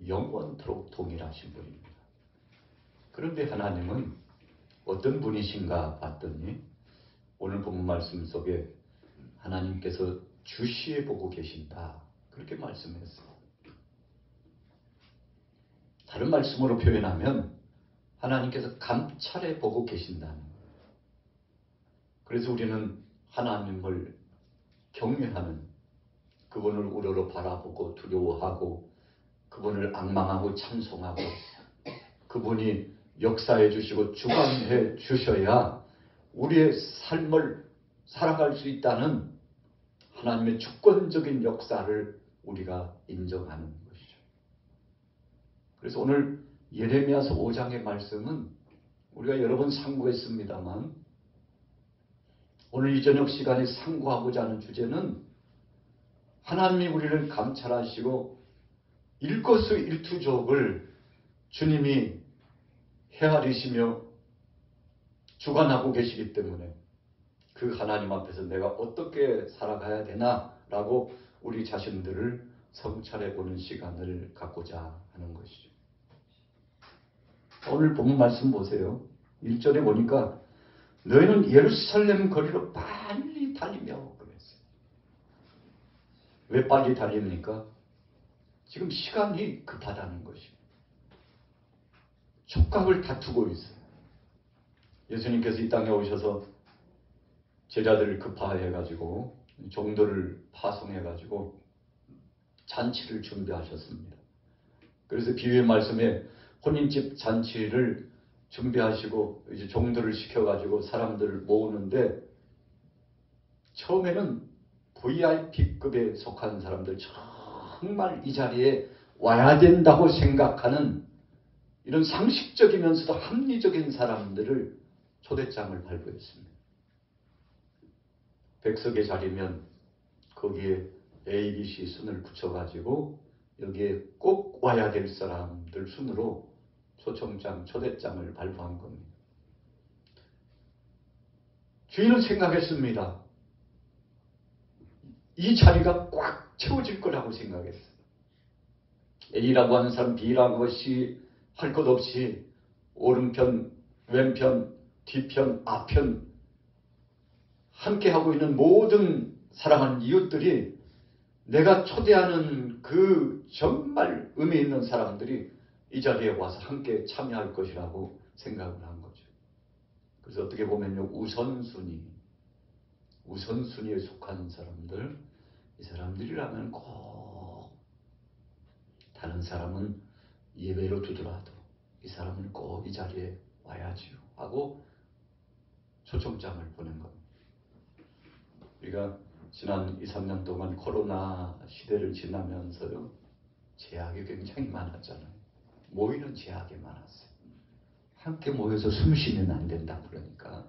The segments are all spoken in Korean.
영원토록 동일하신 분입니다. 그런데 하나님은 어떤 분이신가 봤더니 오늘 본문 말씀 속에 하나님께서 주시해 보고 계신다, 그렇게 말씀했어요. 다른 말씀으로 표현하면 하나님께서 감찰해 보고 계신다는 거예요. 그래서 우리는 하나님을 경외하는, 그분을 우러러 바라보고 두려워하고 그분을 앙망하고 찬송하고 그분이 역사해 주시고 주관해 주셔야 우리의 삶을 살아갈 수 있다는 하나님의 주권적인 역사를 우리가 인정하는 것이죠. 그래서 오늘 예레미야서 5장의 말씀은 우리가 여러 번 상고했습니다만 오늘 이 저녁 시간에 상고하고자 하는 주제는 하나님이 우리를 감찰하시고 일거수일투족을 주님이 헤아리시며 주관하고 계시기 때문에 그 하나님 앞에서 내가 어떻게 살아가야 되나라고 우리 자신들을 성찰해 보는 시간을 갖고자 하는 것이죠. 오늘 본문 말씀 보세요. 1절에 보니까 너희는 예루살렘 거리로 빨리 달리며 그랬어요. 왜 빨리 달립니까? 지금 시간이 급하다는 것입니다. 촉각을 다투고 있어요. 예수님께서 이 땅에 오셔서 제자들을 급파해가지고 종들을 파송해가지고 잔치를 준비하셨습니다. 그래서 비유의 말씀에 혼인집 잔치를 준비하시고 이제 종들을 시켜가지고 사람들을 모으는데 처음에는 VIP급에 속한 사람들, 정말 이 자리에 와야 된다고 생각하는 이런 상식적이면서도 합리적인 사람들을 초대장을 발부했습니다. 100석의 자리면 거기에 A, B, C 순을 붙여가지고 여기에 꼭 와야 될 사람들 순으로 초청장, 초대장을 발부한 겁니다. 주인은 생각했습니다. 이 자리가 꽉 채워질 거라고 생각했어요. A라고 하는 사람, B라고 C 할 것 없이 오른편, 왼편, 뒤편, 앞편 함께 하고 있는 모든 사랑하는 이웃들이 내가 초대하는 그 정말 의미 있는 사람들이 이 자리에 와서 함께 참여할 것이라고 생각을 한 거죠. 그래서 어떻게 보면요, 우선순위에 속한 사람들, 이 사람들이라면 꼭 다른 사람은 예외로 두더라도 이 사람은 꼭 이 자리에 와야지요 하고 초청장을 보낸 겁니다. 우리가 지난 2, 3년 동안 코로나 시대를 지나면서요, 제약이 굉장히 많았잖아요. 모이는 제약이 많았어요. 함께 모여서 숨 쉬면 안 된다 그러니까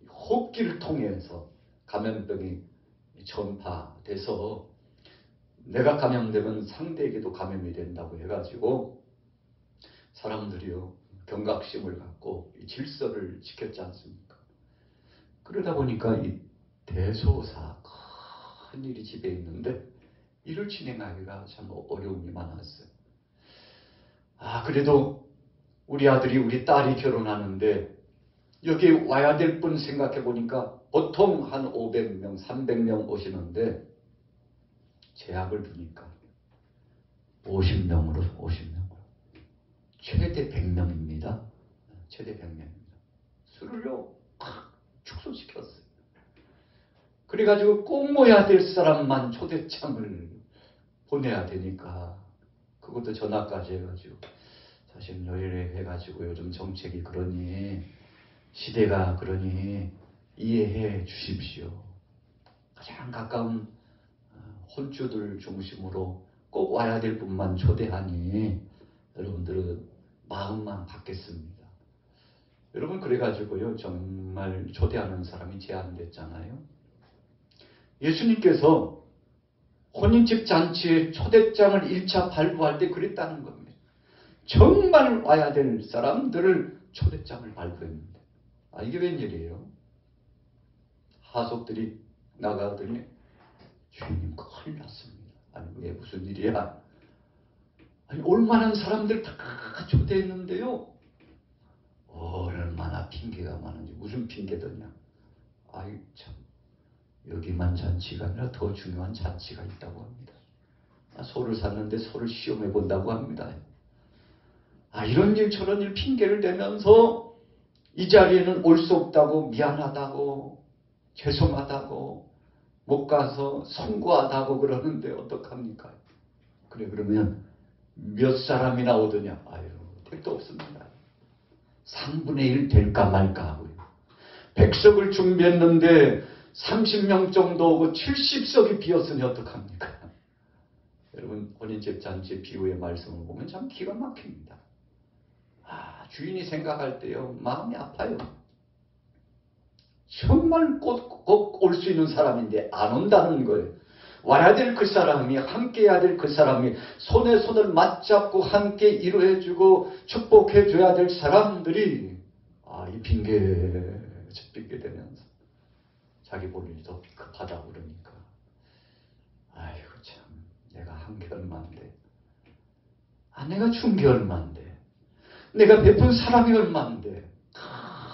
호흡기를 통해서 감염병이 전파돼서 내가 감염되면 상대에게도 감염이 된다고 해가지고 사람들이요 경각심을 갖고 질서를 지켰지 않습니까? 그러다 보니까 이 대소사 큰 일이 집에 있는데 이를 진행하기가 참 어려움이 많았어요. 그래도 우리 아들이 우리 딸이 결혼하는데 여기 와야 될 분 생각해 보니까 보통 한 500명, 300명 오시는데 제약을 두니까 50명으로 최대 100명입니다. 최대 100명입니다. 수를요 팍 축소시켰어요. 그래가지고 꼭 모여야 될 사람만 초대장을 보내야 되니까 그것도 전화까지 해가지고 사실 이래 해가지고 요즘 정책이 그러니 시대가 그러니 이해해 주십시오. 가장 가까운 혼주들 중심으로 꼭 와야 될 분만 초대하니 여러분들은 마음만 받겠습니다. 여러분 그래가지고요 정말 초대하는 사람이 제한됐잖아요. 예수님께서 혼인집 잔치에 초대장을 1차 발부할 때 그랬다는 겁니다. 정말 와야 될 사람들을 초대장을 발부했는데 이게 웬일이에요? 하속들이 나가더니 주님 큰일 났습니다. 왜 무슨 일이야? 아니, 올만한 사람들 다 초대했는데요. 얼마나 핑계가 많은지. 무슨 핑계더냐. 아이 참, 여기만 잔치가 아니라 더 중요한 잔치가 있다고 합니다. 소를 샀는데 소를 시험해 본다고 합니다. 이런 일 저런 일 핑계를 대면서 이 자리에는 올 수 없다고, 미안하다고, 죄송하다고, 못 가서 송구하다고 그러는데 어떡합니까? 그래, 그러면 몇 사람이나 오더냐? 택도 없습니다. 3분의 1 될까 말까 하고요. 100석을 준비했는데 30명 정도 오고 70석이 비었으니 어떡합니까? 여러분, 혼인집 잔치 비유의 말씀을 보면 참 기가 막힙니다. 주인이 생각할 때요, 마음이 아파요. 정말 꼭 올 수 있는 사람인데 안 온다는 거예요. 와야 될 그 사람이, 함께 해야 될 그 사람이, 손에 손을 맞잡고 함께 이루어주고 축복해줘야 될 사람들이 이 핑계 저 핑계 대면서 자기 볼 일이 더 급하다 그러니까 아이고 참, 내가 한 게 얼만데, 내가 준 게 얼만데, 내가 베푼 사람이 얼만데,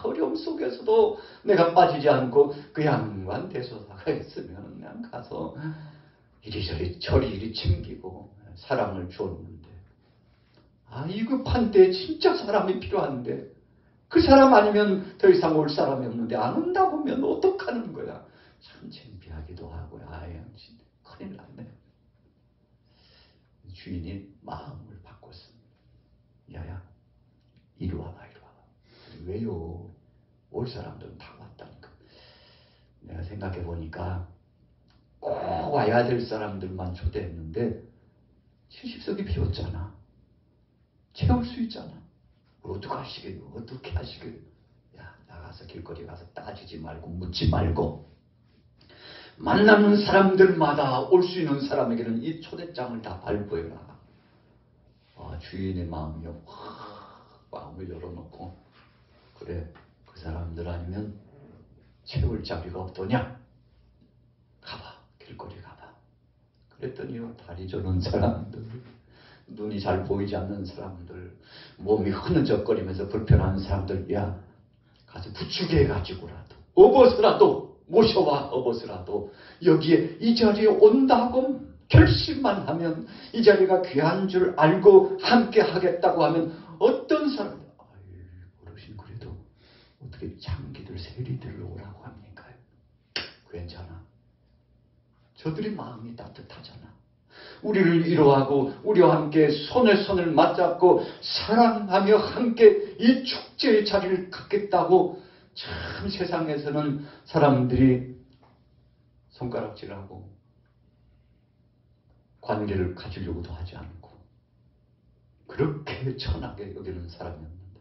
어려움 속에서도 내가 빠지지 않고 그 양반 대소사가 있으면 그냥 가서 이리저리 저리이리 챙기고 사랑을 줬는데, 이 급한 때에 진짜 사람이 필요한데 그 사람 아니면 더 이상 올 사람이 없는데 안 온다 보면 어떡하는 거야. 참 창피하기도 하고, 진짜 큰일 났네. 주인이 마음을 바꿨습니다. 야야, 이리 와봐, 이리 와봐. 왜요? 올 사람들은 다 왔다니까. 내가 생각해 보니까 꼭 와야 될 사람들만 초대했는데 70석이 비었잖아. 채울 수 있잖아. 어떻게 하시길. 나가서 길거리 가서 따지지 말고 묻지 말고 만나는 사람들마다 올 수 있는 사람에게는 이 초대장을 다 발부해라. 주인의 마음이요, 마음을 열어놓고, 그래, 그 사람들 아니면 채울 자리가 없더냐? 가봐, 길거리 가봐. 그랬더니요, 다리 저는 사람들, 눈이 잘 보이지 않는 사람들, 몸이 흐느적거리면서 불편한 사람들, 가서 부추게 해가지고라도, 업어서라도 모셔와, 업어서라도 여기에 이 자리에 온다고 결심만 하면, 이 자리가 귀한 줄 알고 함께 하겠다고 하면 어떤 사람, 어르신 그래도 어떻게 장기들 세리들 오라고 합니까? 괜찮아. 저들이 마음이 따뜻하잖아. 우리를 위로하고 우리와 함께 손에 손을 맞잡고 사랑하며 함께 이 축제의 자리를 갖겠다고. 참 세상에서는 사람들이 손가락질하고 관계를 가지려고도 하지 않고 그렇게 천하게 여기는 사람이었는데,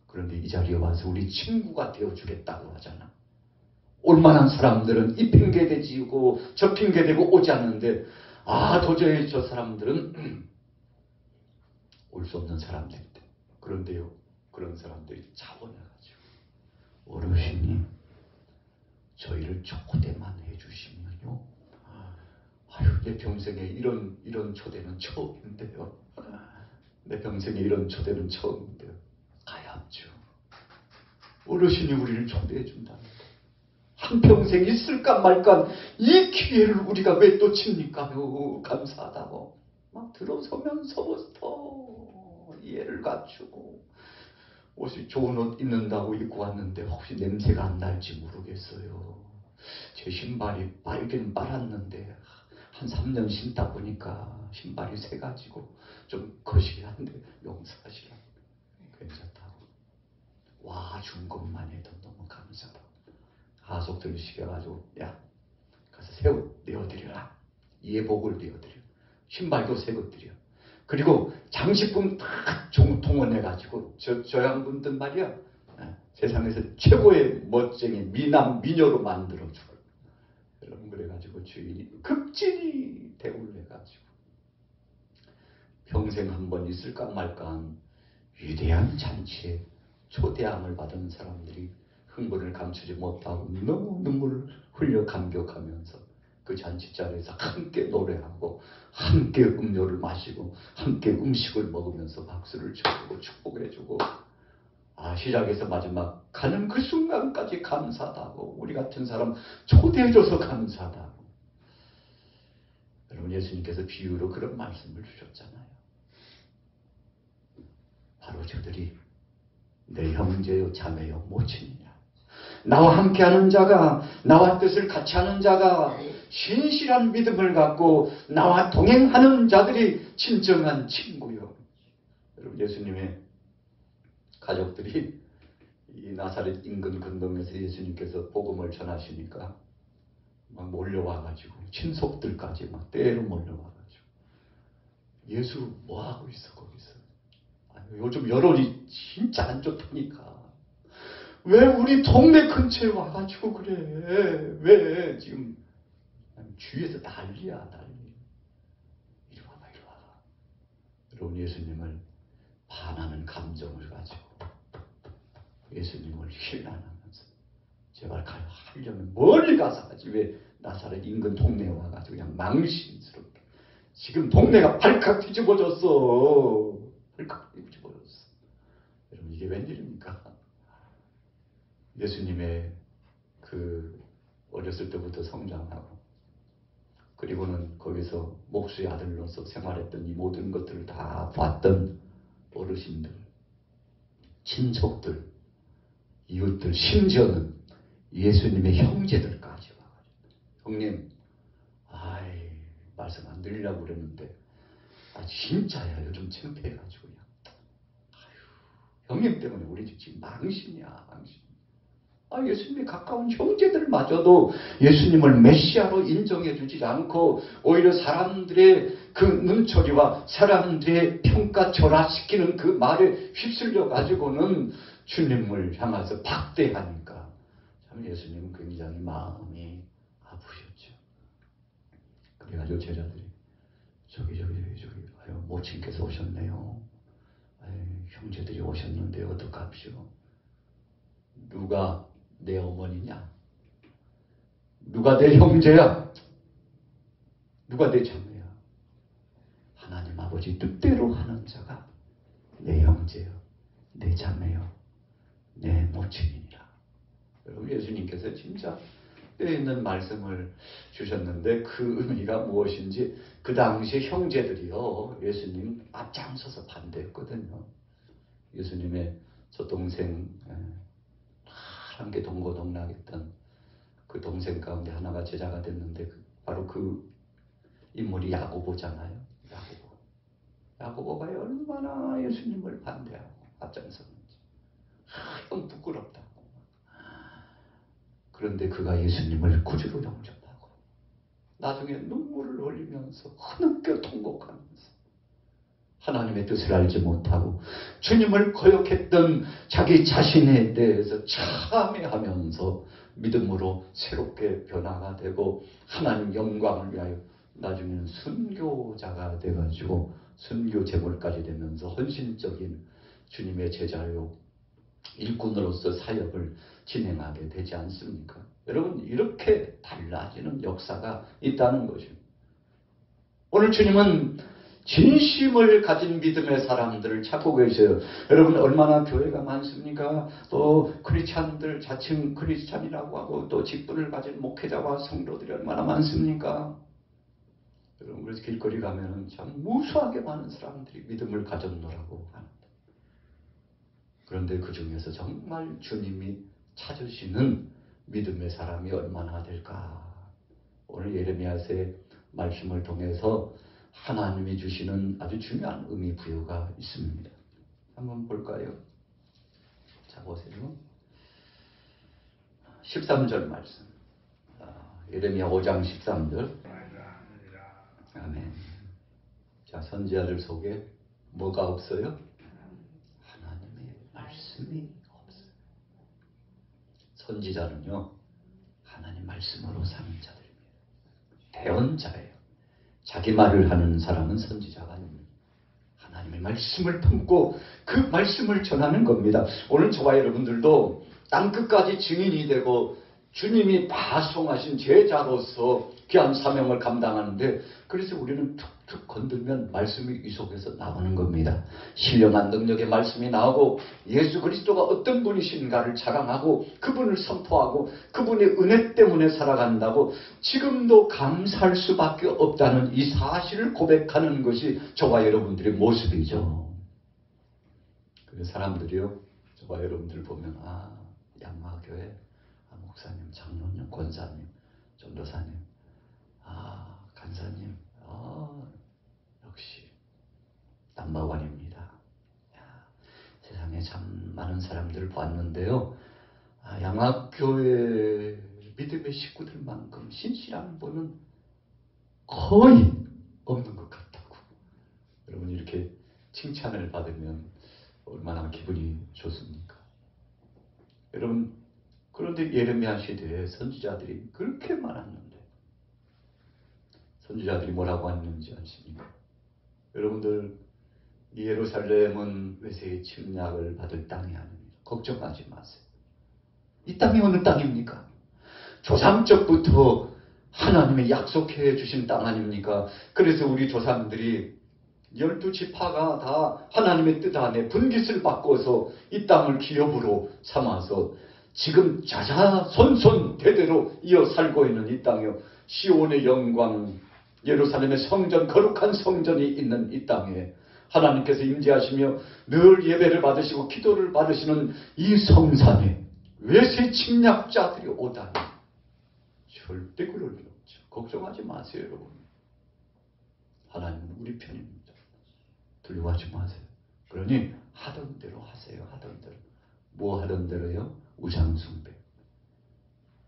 그런데 이 자리에 와서 우리 친구가 되어주겠다고 하잖아. 올만한 사람들은 이 핑계 대지고 저 핑계 대고 오지 않는데, 도저히 저 사람들은 올 수 없는 사람들인데. 그런데요, 그런 사람들이 자원해가지고, 어르신이 저희를 초대만 해주시면요, 내 평생에 이런 초대는 처음인데요. 내 평생에 이런 초대는 처음인데요. 가야죠. 어르신이 우리를 초대해 준다는데 한평생 있을까 말까 이 기회를 우리가 왜 놓칩니까요? 감사하다고 막 들어서면서부터 이해를 갖추고, 옷이 좋은 옷 입는다고 입고 왔는데 혹시 냄새가 안 날지 모르겠어요. 제 신발이 빨긴 빨았는데 한 3년 신다 보니까 신발이 새가지고 좀 거시기한데 용서하시라. 괜찮다고. 준 것만 해도 너무 감사하다. 하속들 시켜가지고, 가서 새 옷 내어드려라. 예복을 내어드려. 신발도 새 것 드려. 그리고 장식품 다 동원해가지고 저 양분들 말이야, 세상에서 최고의 멋쟁이 미남 미녀로 만들어줘요. 여러분, 그래가지고 주인이 극진히 대우를 해가지고 평생 한 번 있을까 말까한 위대한 잔치에 초대함을 받은 사람들이 흥분을 감추지 못하고 너무 눈물을 흘려 감격하면서 그 잔치자리에서 함께 노래하고 함께 음료를 마시고 함께 음식을 먹으면서 박수를 쳐주고 축복해주고 시작해서 마지막 가는 그 순간까지 감사하다고 우리 같은 사람 초대해줘서 감사하다고. 여러분 예수님께서 비유로 그런 말씀을 주셨잖아요. 바로 저들이 내 형제요 자매요 모친이냐. 나와 함께하는 자가 나와 뜻을 같이 하는 자가 신실한 믿음을 갖고 나와 동행하는 자들이 진정한 친구요. 여러분 예수님의 가족들이 이 나사렛 인근 근동에서 예수님께서 복음을 전하시니까 막 몰려와가지고 친속들까지 막 때로 몰려와가지고 예수 뭐하고 있어 거기서. 요즘 여론이 진짜 안 좋다니까. 왜 우리 동네 근처에 와가지고 그래. 왜 지금 주위에서 난리야 난리. 이리 와봐 이리 와봐. 여러분 예수님을 반하는 감정을 가지고 예수님을 힐난하면서 제발 하려면 멀리 가서 하지 왜 나사렛 인근 동네에 와가지고 그냥 망신스럽게 지금 동네가 발칵 뒤집어졌어. 발칵 뒤집어졌어. 여러분 이게 웬일입니까? 예수님의 그 어렸을 때부터 성장하고 그리고는 거기서 목수의 아들로서 생활했던 이 모든 것들을 다 봤던 어르신들, 친척들, 이웃들, 심지어는 예수님의 형제들까지 와가지고 형님, 말씀 안 드리려고 그랬는데 진짜야 요즘 창피해가지고 그냥 형님 때문에 우리 집 지금 망신이야 망신. 예수님이 가까운 형제들마저도 예수님을 메시아로 인정해주지 않고 오히려 사람들의 그 눈초리와 사람들의 평가절하시키는 그 말에 휩쓸려 가지고는 주님을 향해서 박대하니까 참 예수님은 굉장히 마음이 아프셨죠. 그래가지고 제자들이 저기 모친께서 오셨네요. 형제들이 오셨는데 어떡합시오. 누가 내 어머니냐? 누가 내 형제야? 누가 내 자매야? 하나님 아버지 뜻대로 하는 자가 내 형제요, 내 자매요, 내 모친이니라. 여러분 예수님께서 진짜 뼈있는 말씀을 주셨는데 그 의미가 무엇인지 그 당시 형제들이요 예수님 앞장서서 반대했거든요. 예수님의 저 동생 함께 동고동락했던 그 동생 가운데 하나가 제자가 됐는데 바로 그 인물이 야고보잖아요. 야고보가 얼마나 예수님을 반대하고 앞장섰는지 형 부끄럽다고. 그런데 그가 예수님을 구주로 영접하고 나중에 눈물을 흘리면서 흐느껴 통곡하면서 하나님의 뜻을 알지 못하고 주님을 거역했던 자기 자신에 대해서 참회하면서 믿음으로 새롭게 변화가 되고 하나님 영광을 위하여 나중에는 순교자가 돼가지고 순교 제물까지 되면서 헌신적인 주님의 제자요 일꾼으로서 사역을 진행하게 되지 않습니까? 여러분 이렇게 달라지는 역사가 있다는 거죠. 오늘 주님은 진심을 가진 믿음의 사람들을 찾고 계셔요. 여러분 얼마나 교회가 많습니까? 또 크리스찬들 자칭 크리스찬이라고 하고 또 직분을 가진 목회자와 성도들이 얼마나 많습니까? 여러분 그래서 길거리 가면은 참 무수하게 많은 사람들이 믿음을 가졌노라고 합니다. 그런데 그 중에서 정말 주님이 찾으시는 믿음의 사람이 얼마나 될까? 오늘 예레미야서의 말씀을 통해서 하나님이 주시는 아주 중요한 의미 부여가 있습니다. 한번 볼까요? 자 보세요. 13절 말씀. 예레미야 5장 13절. 아멘. 자 선지자들 속에 뭐가 없어요? 하나님의 말씀이 없어요. 선지자는요 하나님 말씀으로 사는 자들입니다. 대언자예요. 자기 말을 하는 사람은 선지자가 아닙니다. 하나님의 말씀을 품고 그 말씀을 전하는 겁니다. 오늘 저와 여러분들도 땅끝까지 증인이 되고 주님이 파송하신 제자로서 귀한 사명을 감당하는데, 그래서 우리는 툭툭 건들면 말씀이 이 속에서 나오는 겁니다. 신령한 능력의 말씀이 나오고 예수 그리스도가 어떤 분이신가를 자랑하고 그분을 선포하고 그분의 은혜 때문에 살아간다고 지금도 감사할 수밖에 없다는 이 사실을 고백하는 것이 저와 여러분들의 모습이죠. 그래서 사람들이요, 저와 여러분들 보면 양마교회 목사님, 장로님, 권사님, 전도사님, 간사님, 역시 넘버원입니다. 세상에 참 많은 사람들을 봤는데요, 양학교회 믿음의 식구들만큼 신실한 분은 거의 없는 것 같다고. 여러분, 이렇게 칭찬을 받으면 얼마나 기분이 좋습니까? 여러분, 그런데 예레미야 시대에 선지자들이 그렇게 많았는데, 선지자들이 뭐라고 했는지 아십니까? 여러분들, 이 예루살렘은 외세의 침략을 받을 땅이 아닙니다. 걱정하지 마세요. 이 땅이 어느 땅입니까? 조상적부터 하나님이 약속해 주신 땅 아닙니까? 그래서 우리 조상들이 12지파가 다 하나님의 뜻 안에 분깃을 바꿔서 이 땅을 기업으로 삼아서 지금 자자손손 대대로 이어 살고 있는 이 땅이요, 시온의 영광, 예루살렘의 성전, 거룩한 성전이 있는 이 땅에 하나님께서 임재하시며 늘 예배를 받으시고 기도를 받으시는 이 성산에 외세 침략자들이 오다니 절대 그럴 리 없죠. 걱정하지 마세요, 여러분. 하나님은 우리 편입니다. 두려워하지 마세요. 그러니 하던 대로 하세요. 하던 대로. 뭐 하던 대로요? 우상숭배,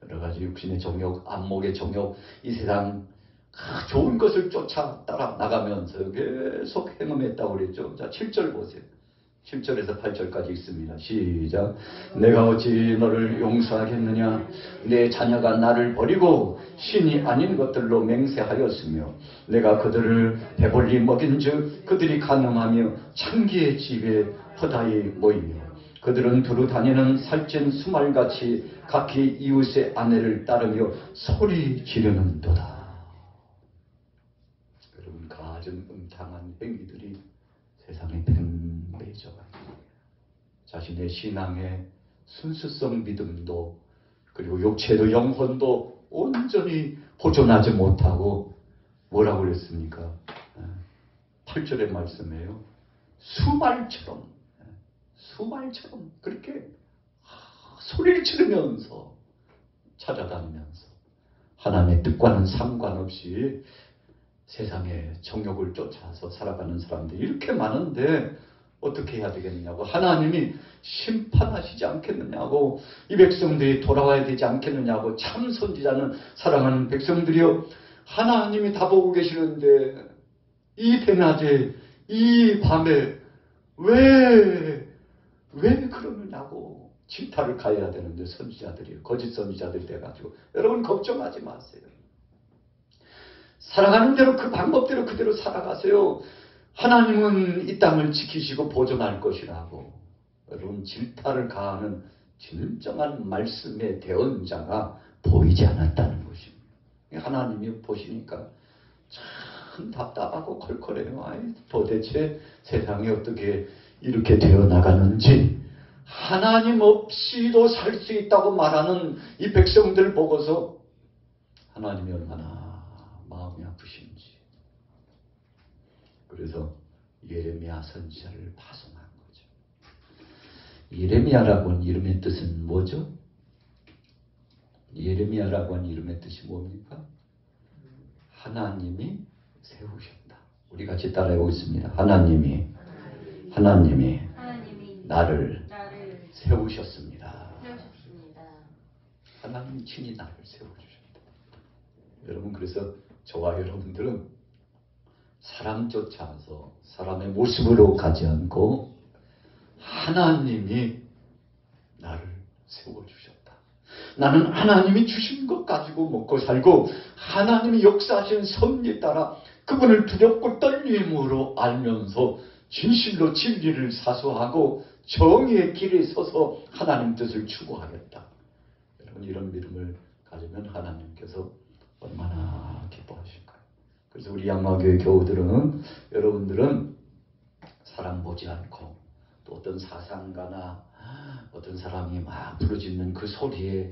여러 가지 육신의 정욕, 안목의 정욕, 이 세상 좋은 것을 쫓아 따라 나가면서 계속 행음했다고 그랬죠. 자, 7절 보세요. 7절에서 8절까지 있습니다. 시작. 내가 어찌 너를 용서하겠느냐? 내 자녀가 나를 버리고 신이 아닌 것들로 맹세하였으며 내가 그들을 배불리 먹인즉 그들이 간음하며 창기의 집에 허다히 모이며 그들은 두루 다니는 살찐 수말같이 각기 이웃의 아내를 따르며 소리 지르는도다. 여러분, 가진 음탕한 행위들이 세상에 팽배해져 가지고 자신의 신앙의 순수성 믿음도 그리고 육체도 영혼도 온전히 보존하지 못하고 뭐라고 그랬습니까? 8절의 말씀이에요. 수말처럼 그렇게 소리를 지르면서 찾아다니면서 하나님의 뜻과는 상관없이 세상의 정욕을 쫓아서 살아가는 사람들이 이렇게 많은데 어떻게 해야 되겠느냐고, 하나님이 심판하시지 않겠느냐고, 이 백성들이 돌아와야 되지 않겠느냐고, 참 선지자는 사랑하는 백성들이요, 하나님이 다 보고 계시는데 이 대낮에 이 밤에 왜 그러느냐고 질타를 가해야 되는데, 선지자들이 거짓 선지자들이 돼가지고. 여러분, 걱정하지 마세요. 살아가는 대로 그 방법대로 그대로 살아가세요. 하나님은 이 땅을 지키시고 보존할 것이라고. 여러분, 질타를 가하는 진정한 말씀의 대언자가 보이지 않았다는 것입니다. 하나님이 보시니까 참 답답하고 컬컬해요. 도대체 세상이 어떻게 이렇게 되어 나가는지, 하나님 없이도 살 수 있다고 말하는 이 백성들 보고서 하나님이 얼마나 마음이 아프신지. 그래서 예레미야 선지자를 파송한 거죠. 예레미야라고 하는 이름의 뜻은 뭐죠? 예레미야라고 하는 이름의 뜻이 뭡니까? 하나님이 세우셨다. 우리 같이 따라해보겠습니다. 하나님이 나를 세우셨습니다. 하나님이 친히 나를 세워주셨다. 여러분, 그래서 저와 여러분들은 사람 쫓아서 사람의 모습으로 가지 않고 하나님이 나를 세워주셨다. 나는 하나님이 주신 것 가지고 먹고 살고 하나님이 역사하신 섭리에 따라 그분을 두렵고 떨림으로 알면서 진실로 진리를 사수하고 정의의 길에 서서 하나님 뜻을 추구하겠다. 여러분 이런 믿음을 가지면 하나님께서 얼마나 기뻐하실까요? 그래서 우리 양마교회 교우들은 여러분들은 사람 보지 않고 또 어떤 사상가나 어떤 사람이 막 부르짖는 그 소리에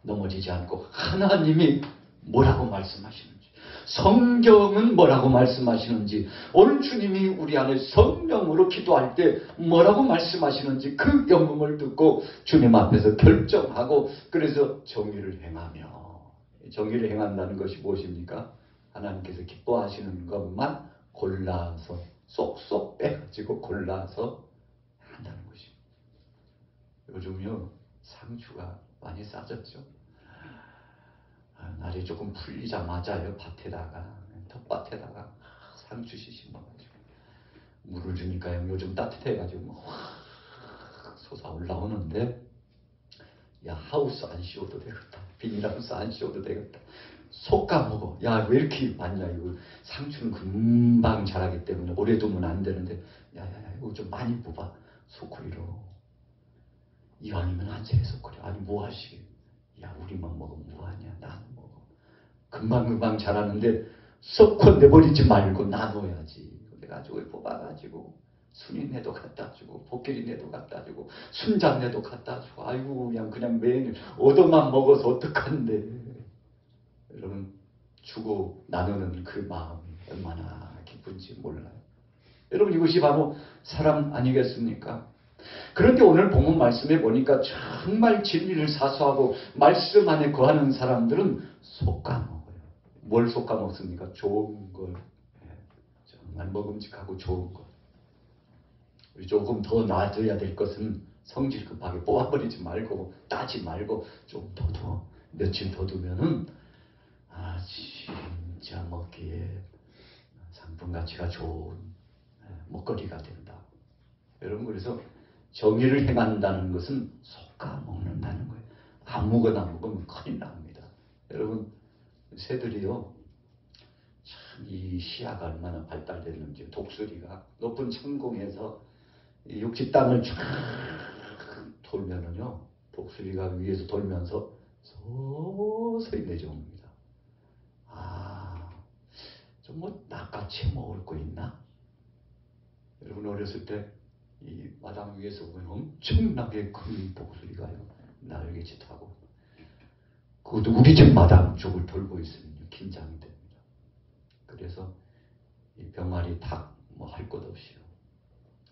넘어지지 않고 하나님이 뭐라고 말씀하시는지 성경은 뭐라고 말씀하시는지 오늘 주님이 우리 안에 성령으로 기도할 때 뭐라고 말씀하시는지 그 영음을 듣고 주님 앞에서 결정하고 그래서 정의를 행하며 정의를 행한다는 것이 무엇입니까? 하나님께서 기뻐하시는 것만 골라서 쏙쏙 빼가지고 골라서 한다는 것입니다. 요즘요 상추가 많이 싸졌죠. 날이 조금 풀리자마자요 텃밭에다가 상추씨 심어가지고 물을 주니까요 요즘 따뜻해가지고 확 솟아 올라오는데 야 하우스 안 씌워도 되겠다. 비닐하우스 안 씌워도 되겠다. 속 까먹어. 야 왜 이렇게 많냐 이거 상추는 금방 자라기 때문에 오래 두면 안 되는데 야야야 이거 좀 많이 뽑아 소쿠리로 이왕이면 한 세에 소쿠리 아니 뭐 하시게 야 우리만 먹으면 뭐하냐 나는 먹어 금방금방 자라는데 썩고 내버리지 말고 나눠야지 그래가지고 뽑아가지고 순이네도 갖다 주고 복귀리네도 갖다 주고 순잡내도 갖다 주고 아이고 그냥 매일 얻어만 먹어서 어떡한데 여러분 주고 나누는 그 마음이 얼마나 기쁜지 몰라요. 여러분 이것이 바로 사랑 아니겠습니까? 그런데 오늘 본문 말씀에 보니까 정말 진리를 사수하고 말씀 안에 거하는 사람들은 솎아먹어요. 뭘 솎아먹습니까? 좋은 걸. 정말 먹음직하고 좋은 것. 우리 조금 더 놔둬야 될 것은 성질 급하게 뽑아버리지 말고 따지 말고 좀 더 둬. 며칠 더 두면은 진짜 먹기에 상품 가치가 좋은 먹거리가 된다. 여러분 그래서 정의를 행한다는 것은 솎아먹는다는 거예요. 아무거나 먹으면 큰일 납니다. 여러분 새들이요 참 이 시야가 얼마나 발달됐는지 독수리가 높은 천공에서 이 육지 땅을 쫙 돌면은요 독수리가 위에서 돌면서 서서히 내려옵니다. 좀 뭐 낚아채 먹을 거 있나? 여러분 어렸을 때 이 마당 위에서 보면 엄청나게 큰 독수리가요 날개짓 하고 그것도 우리 집 마당 쪽을 돌고 있으면 긴장이 됩니다. 그래서 이 병아리 닭 뭐 할 것 없이요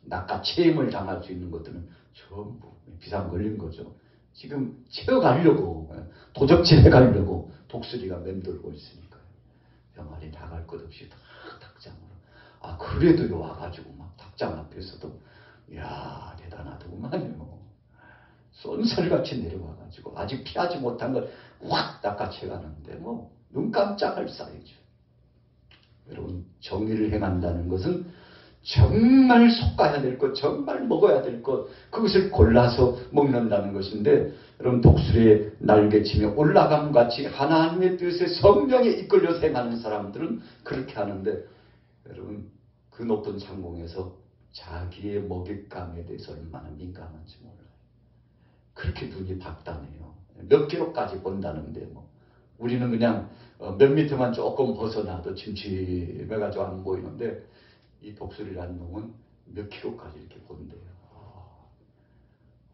낚아채임을 당할 수 있는 것들은 전부 비상 걸린 거죠. 지금 채워가려고 도적질해 가려고 독수리가 맴돌고 있으니까요. 병아리 닭 할 것 없이 닭장으로 그래도 와가지고 막 닭장 앞에서도 이야 대단하더구만요. 쏜살같이 내려와가지고 아직 피하지 못한 걸 확 낚아채가는데 뭐 눈 깜짝할 사이죠. 여러분 정의를 행한다는 것은 정말 솎아야 될 것, 정말 먹어야 될 것, 그것을 골라서 먹는다는 것인데 여러분 독수리의 날개치며 올라감 같이 하나님의 뜻에 성령에 이끌려서 행하는 사람들은 그렇게 하는데 여러분 그 높은 상공에서 자기의 먹잇감에 대해서 얼마나 민감한지 몰라요. 그렇게 눈이 박다네요. 몇 킬로까지 본다는데 뭐 우리는 그냥 몇 미터만 조금 벗어나도 침침해가지고 안 보이는데 이 독수리라는 놈은 몇 킬로까지 이렇게 본대요.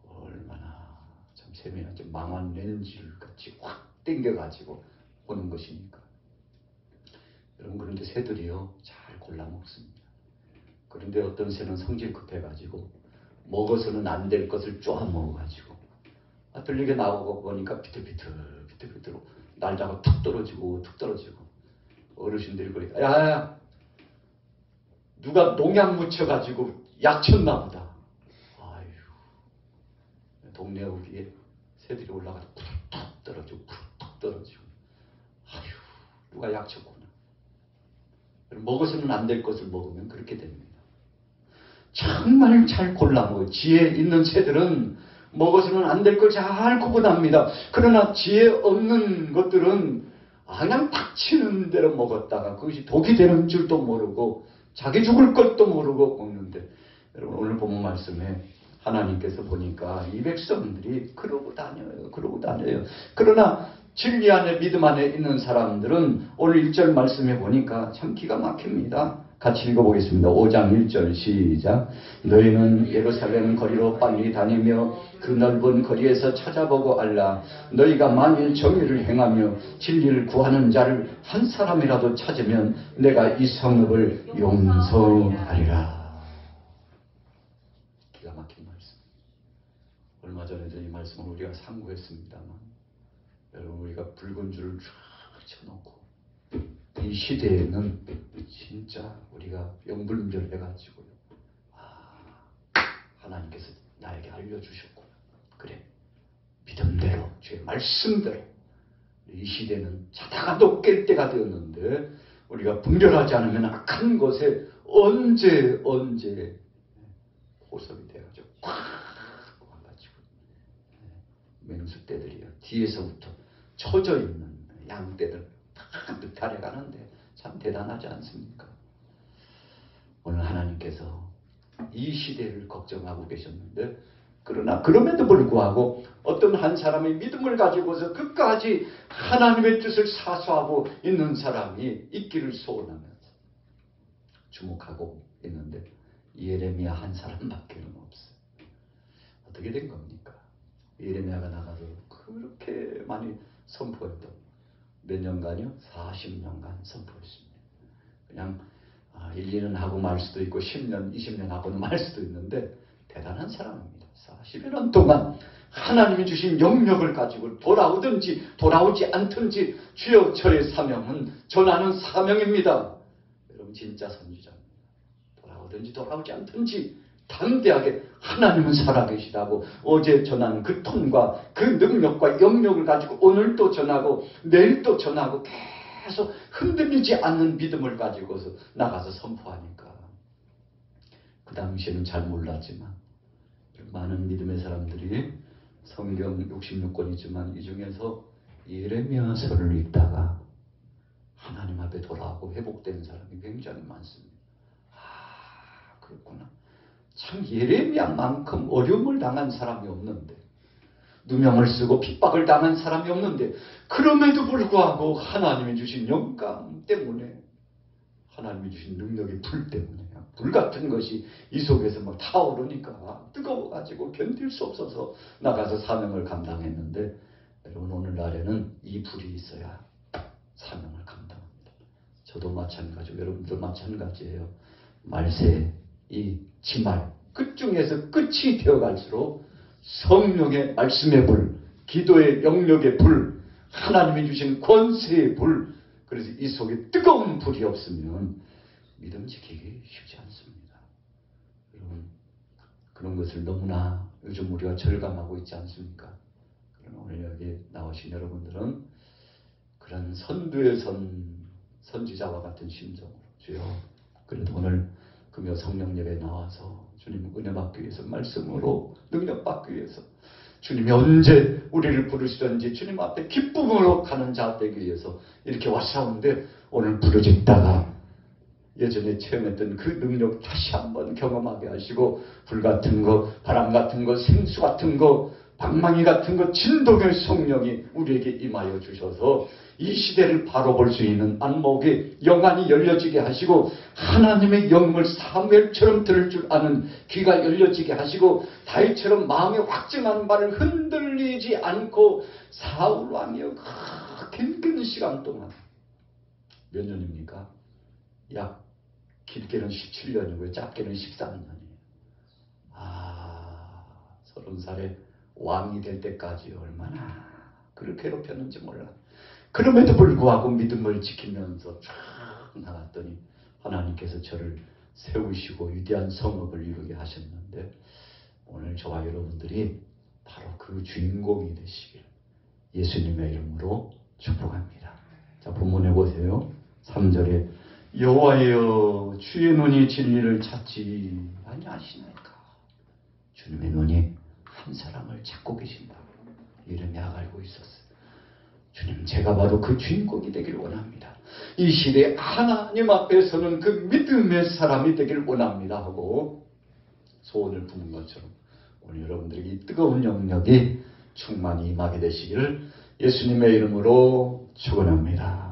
얼마나 참 세밀하지 망한 렌즈를 같이 확 당겨가지고 보는 것이니까. 여러분 그런데 새들이요 잘 골라 먹습니다. 그런데 어떤 새는 성질 급해가지고 먹어서는 안 될 것을 쪼아 먹어가지고 들리게 나오고 보니까 비틀비틀 날다가 툭 떨어지고 어르신들이 그러니까 야야 누가 농약 묻혀가지고 약 쳤나 보다. 아유 동네 우리에 새들이 올라가서 푹 떨어지고 아유 누가 약 쳤구나. 먹어서는 안 될 것을 먹으면 그렇게 됩니다. 정말 잘 골라 먹어요. 지혜 있는 새들은 먹어서는 안 될 걸 잘 구분합니다. 그러나 지혜 없는 것들은 그냥 닥치는 대로 먹었다가 그것이 독이 되는 줄도 모르고 자기 죽을 것도 모르고 먹는데 여러분 오늘 본문 말씀에 하나님께서 보니까 이 백성들이 그러고 다녀요. 그러나 진리 안에 믿음 안에 있는 사람들은 오늘 1절 말씀해 보니까 참 기가 막힙니다. 같이 읽어보겠습니다. 5장 1절 시작. 너희는 예루살렘 거리로 빨리 다니며 그 넓은 거리에서 찾아보고 알라. 너희가 만일 정의를 행하며 진리를 구하는 자를 한 사람이라도 찾으면 내가 이 성읍을 용서하리라. 기가 막힌 말씀. 얼마 전에도 이 말씀을 우리가 상고했습니다만 여러분, 우리가 붉은 줄을 쫙 쳐놓고 이 시대에는 진짜 우리가 영불멸해가지고요. 하나님께서 나에게 알려주셨구나. 그래, 믿음대로 주의 말씀대로 이 시대는 자다가도 깰 때가 되었는데 우리가 분별하지 않으면 악한 것에 언제 호섭이 돼가지고 꽉 와가지고 맹수떼들이요, 뒤에서부터 처져 있는 양떼들 다 달려가는데 참 대단하지 않습니까? 오늘 하나님께서 이 시대를 걱정하고 계셨는데, 그러나 그럼에도 불구하고 어떤 한 사람의 믿음을 가지고서 끝까지 하나님의 뜻을 사수하고 있는 사람이 있기를 소원하면서 주목하고 있는데 예레미야 한 사람밖에 없어요. 어떻게 된 겁니까? 예레미야가 나가서 그렇게 많이 선포했던 몇 년간이요? 40년간 선포했습니다. 그냥 1, 2년 하고 말 수도 있고 10년, 20년 하고는 말 수도 있는데 대단한 사람입니다. 40여 년 동안 하나님이 주신 영역을 가지고 돌아오든지 돌아오지 않든지 주여 저의 사명은 전하는 사명입니다. 여러분 진짜 선지자입니다. 돌아오든지 돌아오지 않든지 담대하게 하나님은 살아계시다고 어제 전한 그 톤과 그 능력과 영역을 가지고 오늘도 전하고 내일도 전하고 계속 흔들리지 않는 믿음을 가지고서 나가서 선포하니까 그 당시에는 잘 몰랐지만 많은 믿음의 사람들이 성경 66권이지만 이 중에서 예레미야서를 읽다가 하나님 앞에 돌아오고 회복된 사람이 굉장히 많습니다. 그렇구나. 참 예레미야만큼 어려움을 당한 사람이 없는데, 누명을 쓰고 핍박을 당한 사람이 없는데, 그럼에도 불구하고 하나님이 주신 영감 때문에, 하나님이 주신 능력의 불 때문에 불 같은 것이 이 속에서 막 타오르니까 뜨거워가지고 견딜 수 없어서 나가서 사명을 감당했는데, 여러분 오늘날에는 이 불이 있어야 사명을 감당합니다. 저도 마찬가지고 여러분도 마찬가지예요. 말세 이 지말 끝중에서 끝이 되어갈수록 성령의 말씀의 불, 기도의 영역의 불, 하나님이 주신 권세의 불, 그래서 이 속에 뜨거운 불이 없으면 믿음 지키기 쉽지 않습니다. 여러분 그런 것을 너무나 요즘 우리가 절감하고 있지 않습니까? 그러나 오늘 여기 나오신 여러분들은 그런 선두에 선 선지자와 같은 심정으로 주여 그래도 오늘 금요 성령 예배에 나와서 주님 은혜 받기 위해서 말씀으로 능력 받기 위해서 주님이 언제 우리를 부르시든지 주님 앞에 기쁨으로 가는 자 되기 위해서 이렇게 왔사온데 오늘 부르짖다가 예전에 체험했던 그 능력 다시 한번 경험하게 하시고 불 같은 거, 바람 같은 거, 생수 같은 거, 방망이 같은 거, 진동의 성령이 우리에게 임하여 주셔서 이 시대를 바로 볼 수 있는 안목이 영안이 열려지게 하시고 하나님의 영을 사무엘처럼 들을 줄 아는 귀가 열려지게 하시고 다윗처럼 마음에 확증하는 바를 흔들리지 않고 사울왕이여 긴 시간 동안 몇 년입니까? 약 길게는 17년이고요. 짧게는 13년이에요. 30살에 왕이 될 때까지 얼마나 그를 괴롭혔는지 몰라. 그럼에도 불구하고 믿음을 지키면서 쫙 나갔더니 하나님께서 저를 세우시고 위대한 성읍을 이루게 하셨는데 오늘 저와 여러분들이 바로 그 주인공이 되시길 예수님의 이름으로 축복합니다. 자, 본문에 보세요. 3절에 여호와여 주의 눈이 진리를 찾지 아니하시나이까. 주님의 눈이 한 사람을 찾고 계신다고 예레미야가 알고 있었어요. 주님 제가 바로 그 주인공이 되기를 원합니다. 이 시대에 하나님 앞에서는 그 믿음의 사람이 되기를 원합니다 하고 소원을 품은 것처럼 오늘 여러분들에게 이 뜨거운 영역이 충만히 임하게 되시기를 예수님의 이름으로 축원합니다.